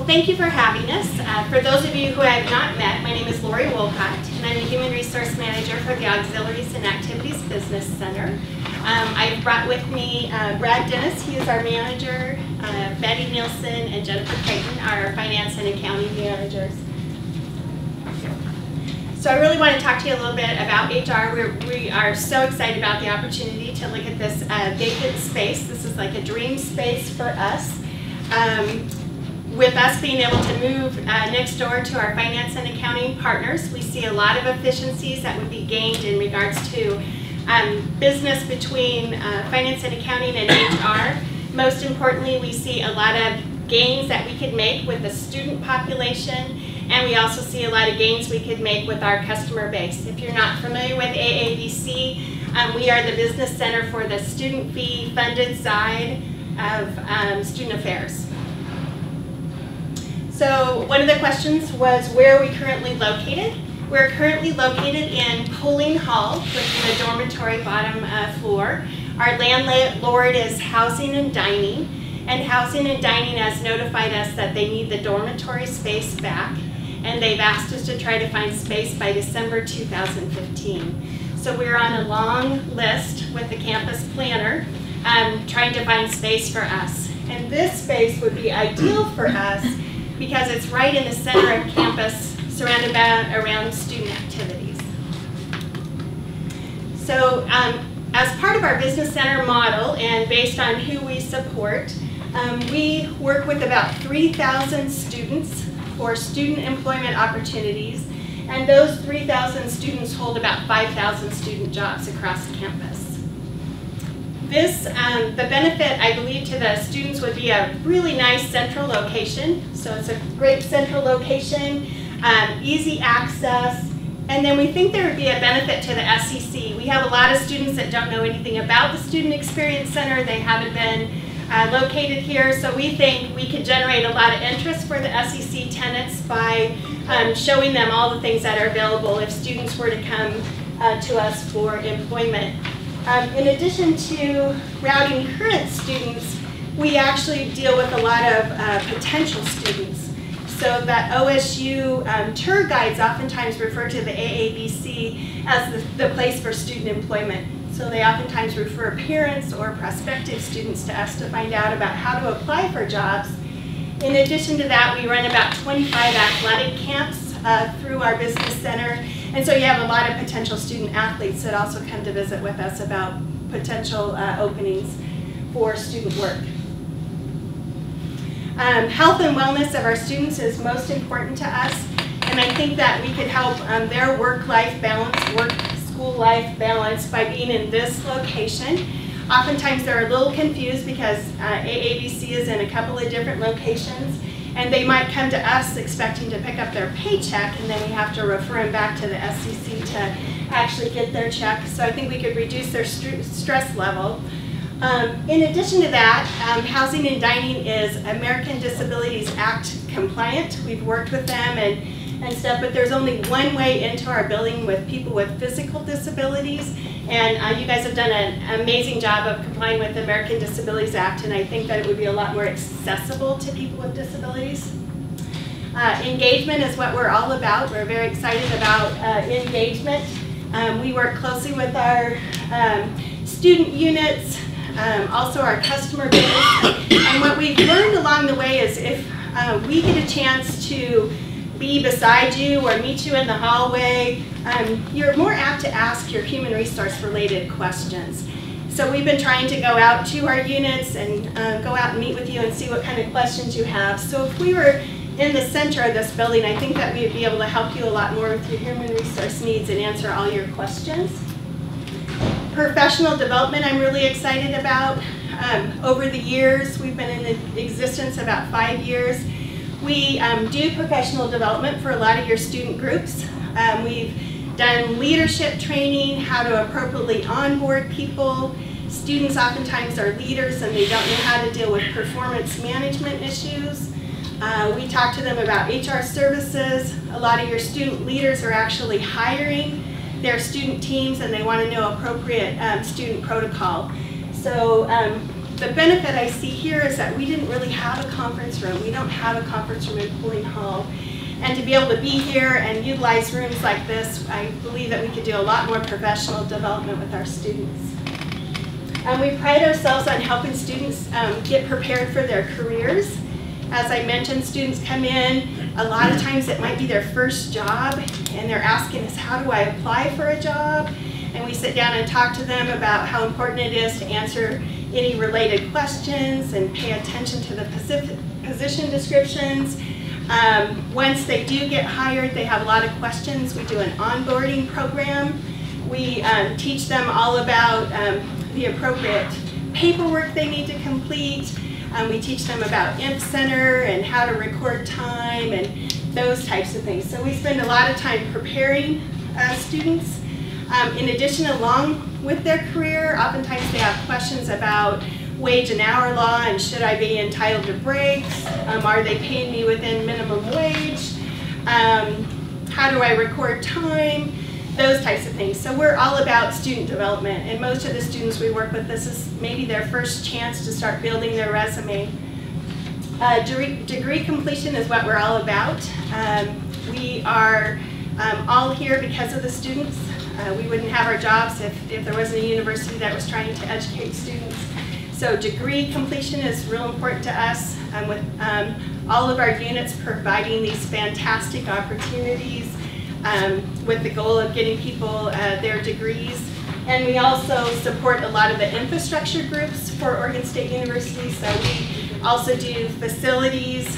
Well, thank you for having us. For those of you who I have not met, my name is Lori Wolcott, and I'm the Human Resource Manager for the Auxiliaries and Activities Business Center. I've brought with me Brad Dennis, he is our manager, Betty Nielsen, and Jennifer Creighton, our finance and accounting managers. So I really want to talk to you a little bit about HR. We are so excited about the opportunity to look at this vacant space. This is like a dream space for us. With us being able to move next door to our finance and accounting partners, we see a lot of efficiencies that would be gained in regards to business between finance and accounting and HR. Most importantly, we see a lot of gains that we could make with the student population, and we also see a lot of gains we could make with our customer base. If you're not familiar with AABC, we are the business center for the student fee funded side of student affairs. So one of the questions was, where are we currently located? We're currently located in Pulling Hall, which is the dormitory bottom floor. Our landlord is Housing and Dining, and Housing and Dining has notified us that they need the dormitory space back, and they've asked us to try to find space by December 2015. So we're on a long list with the campus planner trying to find space for us. And this space would be ideal for us because it's right in the center of campus, surrounded around student activities. So as part of our business center model and based on who we support, we work with about 3,000 students for student employment opportunities, and those 3,000 students hold about 5,000 student jobs across campus. This, the benefit, I believe, to the students would be a really nice central location. So it's a great central location, easy access, and then we think there would be a benefit to the SEC. We have a lot of students that don't know anything about the Student Experience Center. They haven't been located here, so we think we could generate a lot of interest for the SEC tenants by showing them all the things that are available if students were to come to us for employment. In addition to routing current students, we actually deal with a lot of potential students. So that OSU tour guides oftentimes refer to the AABC as the place for student employment. So they oftentimes refer parents or prospective students to us to find out about how to apply for jobs. In addition to that, we run about 25 athletic camps through our business center. And so you have a lot of potential student athletes that also come to visit with us about potential openings for student work. Health and wellness of our students is most important to us, and I think that we could help their work-life balance, school life balance by being in this location. Oftentimes they're a little confused because AABC is in a couple of different locations, and they might come to us expecting to pick up their paycheck, and then we have to refer them back to the SEC to actually get their check. So I think we could reduce their stress level. In addition to that, Housing and Dining is American Disabilities Act compliant. We've worked with them and stuff, but there's only one way into our building with people with physical disabilities, and you guys have done an amazing job of complying with the American Disabilities Act, and I think that it would be a lot more accessible to people with disabilities. Engagement is what we're all about. We're very excited about engagement. We work closely with our student units, also our customer base, and what we've learned along the way is if we get a chance to be beside you or meet you in the hallway, you're more apt to ask your human resource related questions. So we've been trying to go out to our units and go out and meet with you and see what kind of questions you have. So if we were in the center of this building, I think that we would be able to help you a lot more with your human resource needs and answer all your questions. Professional development I'm really excited about. Over the years, we've been in existence about 5 years. We do professional development for a lot of your student groups. We've done leadership training, how to appropriately onboard people. Students oftentimes are leaders and they don't know how to deal with performance management issues. We talk to them about HR services. A lot of your student leaders are actually hiring their student teams and they want to know appropriate student protocol. So The benefit I see here is that we didn't really have a conference room. We don't have a conference room in Pooling Hall. And to be able to be here and utilize rooms like this, I believe that we could do a lot more professional development with our students. We pride ourselves on helping students get prepared for their careers. As I mentioned, students come in, a lot of times it might be their first job, and they're asking us, how do I apply for a job? And we sit down and talk to them about how important it is to answer any related questions and pay attention to the position descriptions. Once they do get hired, they have a lot of questions. We do an onboarding program. We teach them all about the appropriate paperwork they need to complete. We teach them about IMP Center and how to record time and those types of things. So we spend a lot of time preparing students. In addition, along with their career, oftentimes they have questions about wage and hour law and should I be entitled to breaks? Are they paying me within minimum wage? How do I record time? Those types of things. So we're all about student development, and most of the students we work with, this is maybe their first chance to start building their resume. Degree completion is what we're all about. We are all here because of the students. We wouldn't have our jobs if there wasn't a university that was trying to educate students. So degree completion is real important to us, with all of our units providing these fantastic opportunities with the goal of getting people their degrees. And we also support a lot of the infrastructure groups for Oregon State University. So we also do facilities.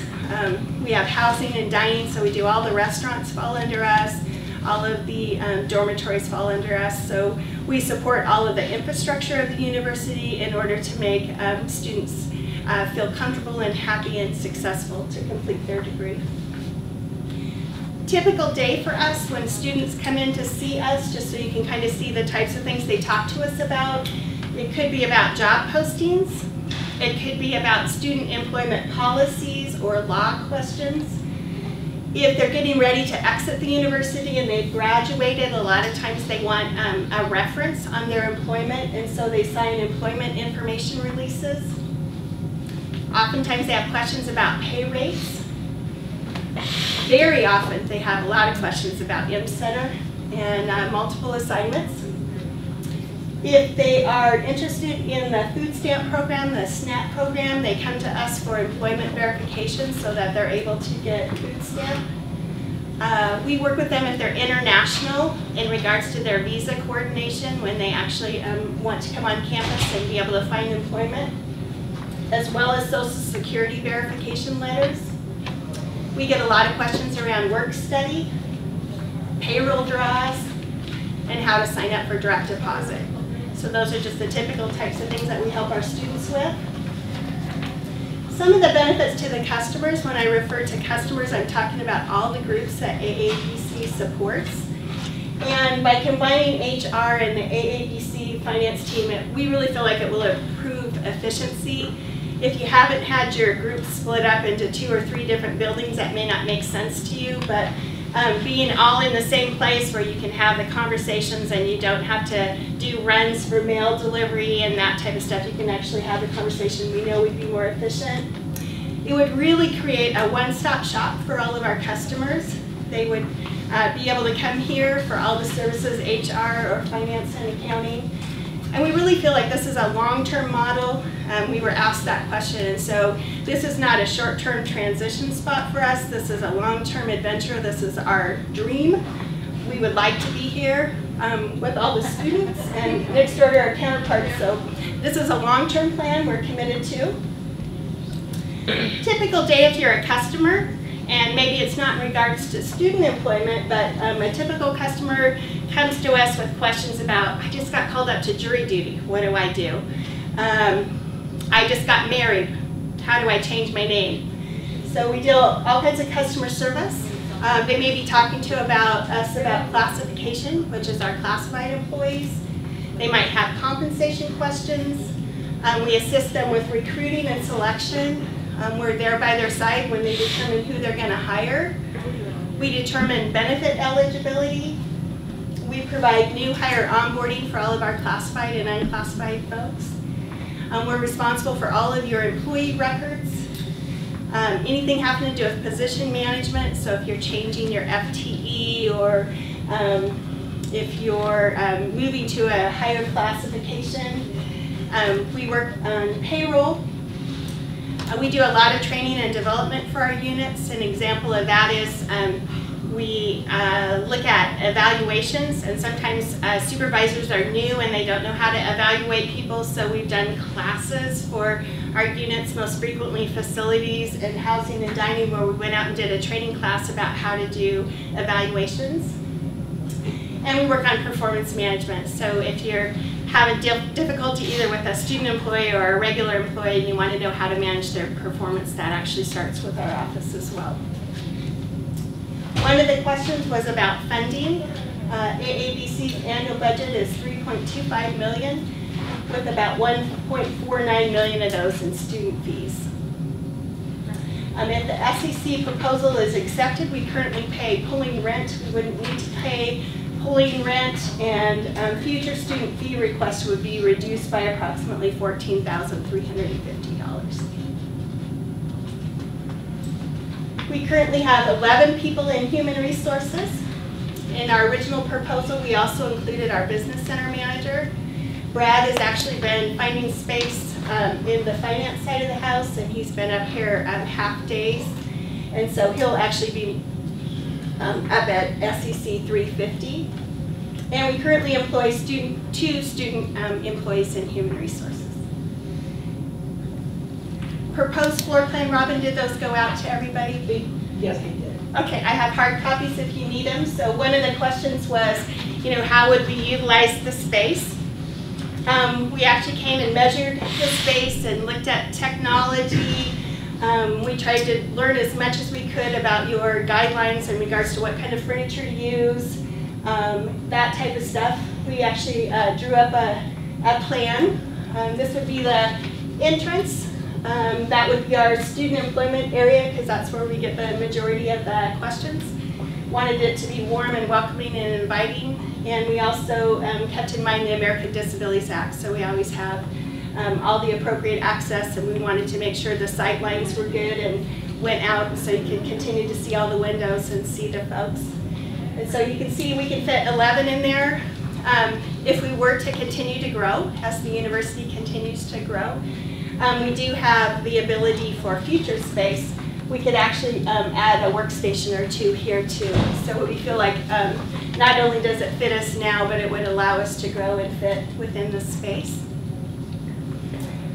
We have housing and dining, so we do all the restaurants fall under us. All of the dormitories fall under us. So we support all of the infrastructure of the university in order to make students feel comfortable and happy and successful to complete their degree. Typical day for us when students come in to see us, just so you can kind of see the types of things they talk to us about. It could be about job postings. It could be about student employment policies or law questions. If they're getting ready to exit the university and they've graduated, a lot of times they want a reference on their employment, and so they sign employment information releases. Oftentimes they have questions about pay rates. Very often they have a lot of questions about IMP Center and multiple assignments. If they are interested in the food stamp program, the SNAP program, they come to us for employment verification so that they're able to get food stamp. We work with them if they're international in regards to their visa coordination when they actually want to come on campus and be able to find employment, as well as Social Security verification letters. We get a lot of questions around work study, payroll draws, and how to sign up for direct deposit. So those are just the typical types of things that we help our students with. Some of the benefits to the customers, when I refer to customers, I'm talking about all the groups that AABC supports. And by combining HR and the AABC finance team, we really feel like it will improve efficiency. If you haven't had your group split up into 2 or 3 different buildings, that may not make sense to you, but being all in the same place where you can have the conversations and you don't have to do runs for mail delivery and that type of stuff, you can actually have the conversation, we know we'd be more efficient. It would really create a one-stop shop for all of our customers. They would be able to come here for all the services, HR or finance and accounting. And we really feel like this is a long-term model. We were asked that question, and so this is not a short-term transition spot for us. This is a long-term adventure. This is our dream. We would like to be here with all the students and next door to our counterparts. So this is a long-term plan we're committed to. Typical day if you're a customer, and maybe it's not in regards to student employment, but a typical customer comes to us with questions about, I just got called up to jury duty, what do I do? I just got married, how do I change my name? So we deal all kinds of customer service. They may be talking to us about classification, which is our classified employees. They might have compensation questions. We assist them with recruiting and selection. We're there by their side when they determine who they're going to hire. We determine benefit eligibility. We provide new hire onboarding for all of our classified and unclassified folks. We're responsible for all of your employee records. Anything having to do with position management, so if you're changing your FTE or if you're moving to a higher classification. We work on payroll. We do a lot of training and development for our units. An example of that is we look at evaluations, and sometimes supervisors are new and they don't know how to evaluate people, so we've done classes for our units, most frequently facilities and housing and dining, where we went out and did a training class about how to do evaluations. And we work on performance management, so if you're having difficulty either with a student employee or a regular employee and you want to know how to manage their performance, that actually starts with our office as well. One of the questions was about funding. AABC's annual budget is $3.25 million, with about $1.49 million of those in student fees. If the SEC proposal is accepted, we currently pay pulling rent. We wouldn't need to pay pulling rent, and future student fee requests would be reduced by approximately $14,350. We currently have 11 people in human resources. In our original proposal, we also included our business center manager. Brad has actually been finding space in the finance side of the house, and he's been up here half days. And so he'll actually be up at SEC 350. And we currently employ two student employees in human resources. Proposed floor plan, Robin, did those go out to everybody? Yes, we did. Okay, I have hard copies if you need them. So one of the questions was, how would we utilize the space? We actually came and measured the space and looked at technology. We tried to learn as much as we could about your guidelines in regards to what kind of furniture to use, that type of stuff. We actually drew up a plan. This would be the entrance. That would be our student employment area, because that's where we get the majority of the questions. Wanted it to be warm and welcoming and inviting, and we also kept in mind the American Disabilities Act, so we always have all the appropriate access, and we wanted to make sure the sight lines were good and went out so you can continue to see all the windows and see the folks. And so you can see we can fit 11 in there. If we were to continue to grow, as the university continues to grow, we do have the ability for future space. We could actually add a workstation or two here too. So we feel like not only does it fit us now, but it would allow us to grow and fit within the space.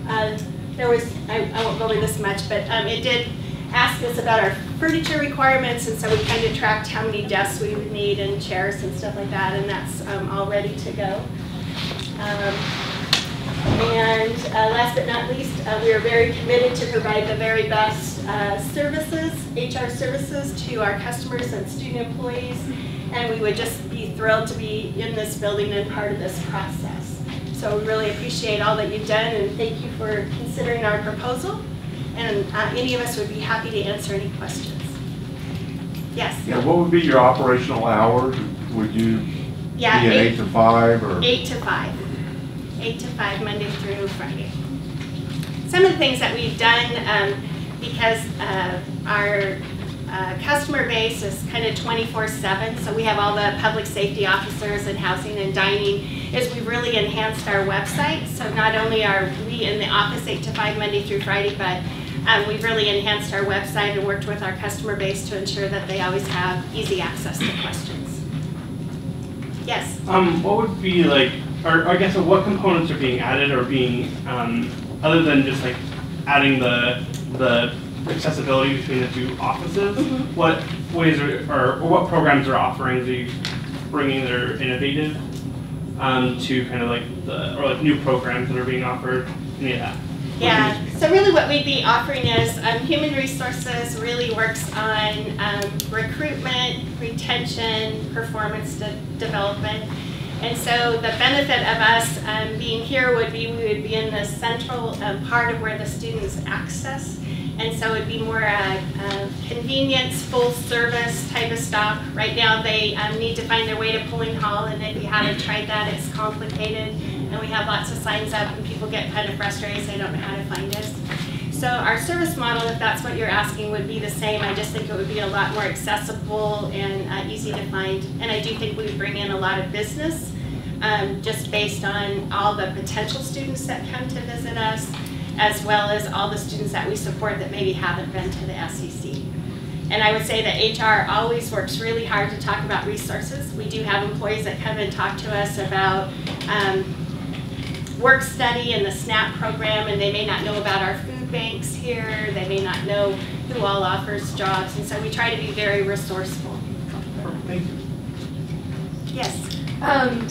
I won't go over this much, but it did ask us about our furniture requirements, and so we kind of tracked how many desks we would need and chairs and stuff like that, and that's all ready to go. And last but not least, we are very committed to provide the very best services, HR services, to our customers and student employees, and we would just be thrilled to be in this building and part of this process. So we really appreciate all that you've done, and thank you for considering our proposal, and any of us would be happy to answer any questions. Yes? Yeah, what would be your operational hours? Would you be at 8 to 5? Or? 8 to 5. 8 to 5, Monday through Friday. Some of the things that we've done, because our customer base is kind of 24/7, so we have all the public safety officers and housing and dining, is we've really enhanced our website. So not only are we in the office 8 to 5, Monday through Friday, but we've really enhanced our website and worked with our customer base to ensure that they always have easy access to questions. Yes? What would be like, or I guess what components are being added or being, other than just like adding the accessibility between the two offices, what ways or what programs or offerings are you bringing that are innovative to kind of like like new programs that are being offered, any of that? Yeah, so really what we'd be offering is human resources really works on recruitment, retention, performance development. And so the benefit of us being here would be we would be in the central part of where the students access. And so it'd be more convenience, full service type of stop. Right now they need to find their way to Pulling Hall, and if you haven't tried that, it's complicated. and we have lots of signs up, and people get kind of frustrated, they don't know how to find us. So our service model, if that's what you're asking, would be the same. I just think it would be a lot more accessible and easy to find. And I do think we bring in a lot of business, just based on all the potential students that come to visit us, as well as all the students that we support that maybe haven't been to the SEC. And I would say that HR always works really hard to talk about resources. We do have employees that come and talk to us about work study and the SNAP program, and they may not know about our food banks here, they may not know who all offers jobs, and so we try to be very resourceful. Thank you. Yes?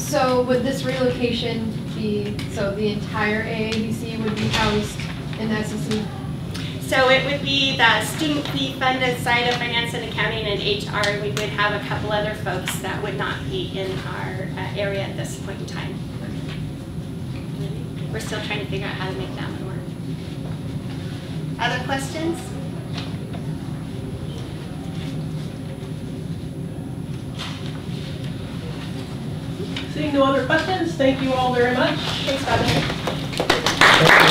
So would this relocation be, so the entire AABC would be housed in the SEC? So it would be the student fee funded side of finance and accounting and HR. We would have a couple other folks that would not be in our area at this point in time. We're still trying to figure out how to make that one work. Other questions? Seeing no other questions, thank you all very much. Thanks, Robin.